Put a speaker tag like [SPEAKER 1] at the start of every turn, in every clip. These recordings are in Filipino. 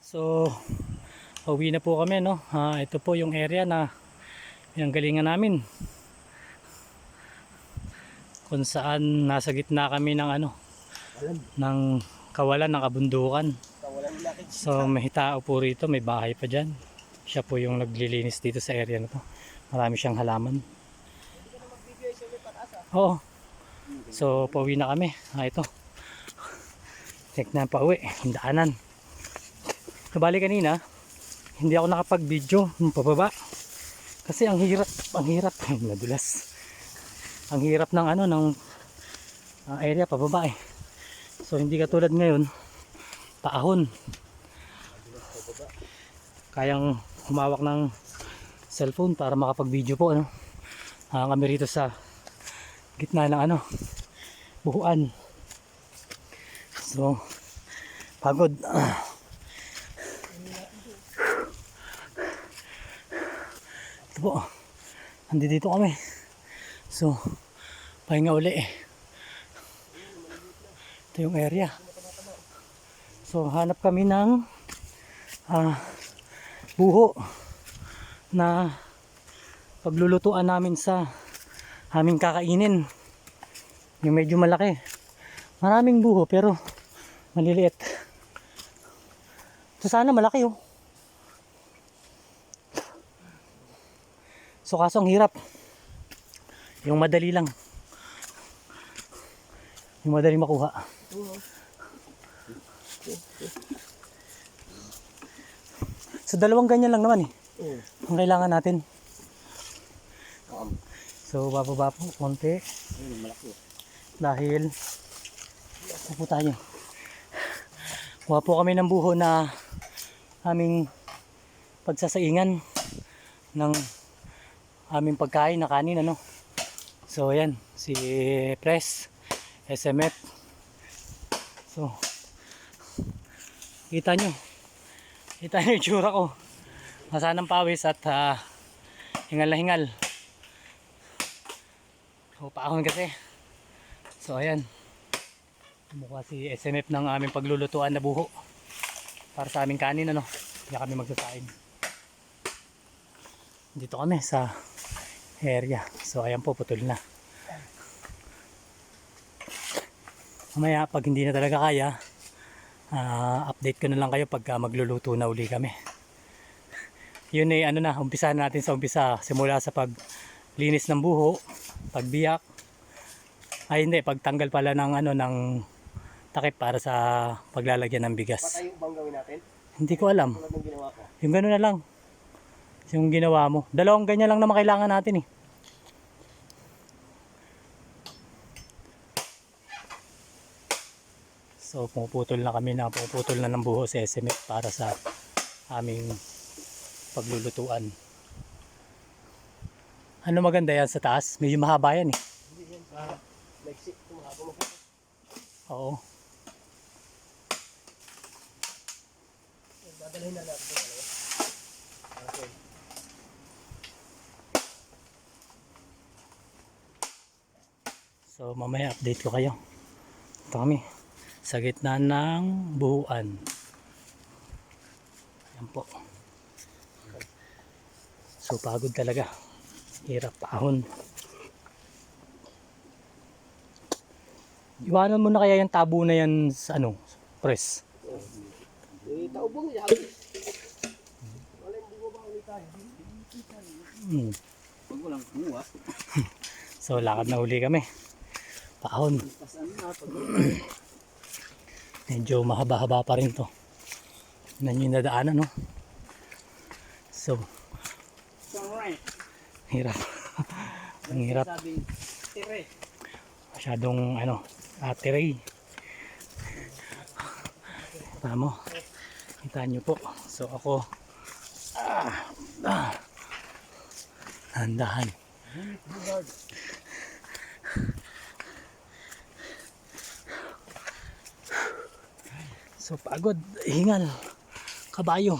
[SPEAKER 1] So, pauwi na po kami, no? Ito po yung area na pinanggalingan namin. Kung saan nasa gitna kami ng ng kawalan ng kabundukan. So, may tao po rito, may bahay pa dyan. Siya po yung naglilinis dito sa area na to. Marami siyang halaman. Oo. So, pauwi na kami. Ito. Check na pauwi. Yung daanan. Kabali kanina, hindi ako nakapag-video ng pababa. Kasi ang hirap, nadulas. Ang hirap ng ng area pababa eh. So hindi katulad ngayon, paahon. Kayang humawak ng cellphone para makapag-video po kami rito sa gitna ng buhuan. So pagod. Ito po, dito kami. So, pahinga uli eh. Ito yung area. So, hanap kami ng buho na paglulutuan namin sa aming kakainin. Yung medyo malaki. Maraming buho pero maliliit. So, sana malaki oh. So kaso ang hirap. Yung madali lang. Yung madali makuha. So dalawang ganyan lang naman eh. Ang kailangan natin. So bababa po konti. Dahil po tayo. Kuha po kami ng buho na aming pagsasaingan ng aming pagkain na kanin So ayan, si Press, SMF. So kita nyo yung tsura ko. Masanang pawis at hingal na hingal. So paahon kasi. So ayan, mukha si SMF ng aming paglulutuan na buho para sa aming kanin Hindi kami magsasain. Dito kami sa area. So ayan po, putol na. Mamaya pag hindi na talaga kaya, update ko na lang kayo pag magluluto na uli kami. Yun eh umpisahan natin sa umpisa, simula sa paglinis ng buho, pagbiyak. Ay hindi, pagtanggal pala ng ng takip para sa paglalagyan ng bigas.
[SPEAKER 2] Patayo bang gawin natin?
[SPEAKER 1] Hindi ko alam. Yung gano'n na lang. Yung ginawa mo. Dalawang ganyan lang naman kailangan natin eh. So pumuputol na kami ng buho sa SMF para sa aming paglulutuan. Ano maganda yan sa taas? Medyo mahaba yan eh.
[SPEAKER 2] Hindi yan sa maiksi. Tumahaba mo po.
[SPEAKER 1] Oo.
[SPEAKER 2] Dadalhin na natin. Okay.
[SPEAKER 1] So mamaya update ko kayo. Ito kami sa gitna ng buhuan. Ayan po. So pagod talaga. Hirap paahon. Iwanan mo na kaya yung tabo na yan sa Press.
[SPEAKER 2] Taubong yan. Wala yung buho ba ulit tayo? Huwag mo lang buha.
[SPEAKER 1] So lakad na uli kami. Paahon. Medyo mahaba-haba pa rin to. Nan yung nadaanan So hirap. Ang hirap. Masyadong tiray. Tama. Kita nyo po. So ako handahan. So pagod, hingal, kabayo.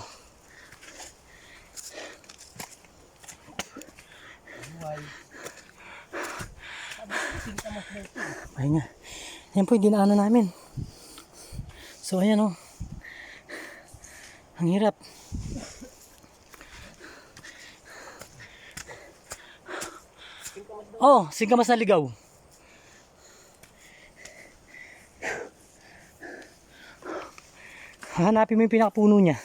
[SPEAKER 1] Pahinga. Yan po yung dinaanan namin. So ayan Ang hirap. Oh, singkamas na ligaw. Hanapin mo yung pinakapuno niya.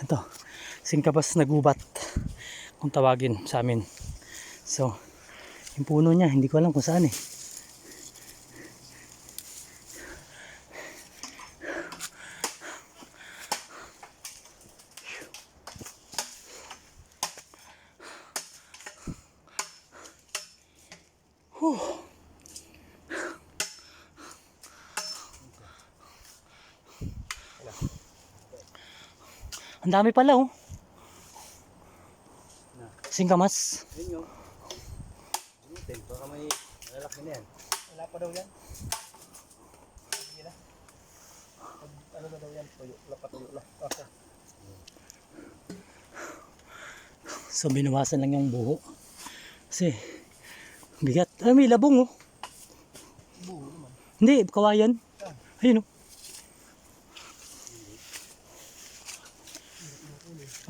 [SPEAKER 1] Ito, singkamas na gubat kung tawagin sa amin. So, yung puno niya, hindi ko alam kung saan eh. Ang dami pala oh. Singkamas.
[SPEAKER 2] Yun yung. Baka may lalaki na yan. Wala pa daw yan. Sige na. Ano na daw yan? Tuyo. Wala pa tuyo na. Okay.
[SPEAKER 1] So binawasan lang yung buho. Kasi bigat. Ay, may labong oh.
[SPEAKER 2] Buo naman.
[SPEAKER 1] Hindi, kawayan. Ayun oh.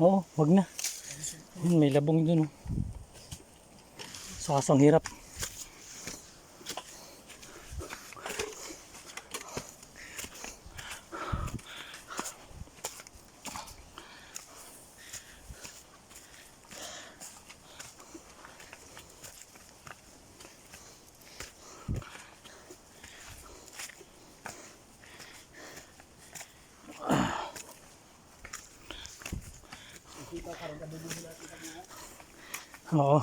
[SPEAKER 1] Oo, wag na. May labong dun oh. So kaso ang hirap. Oo.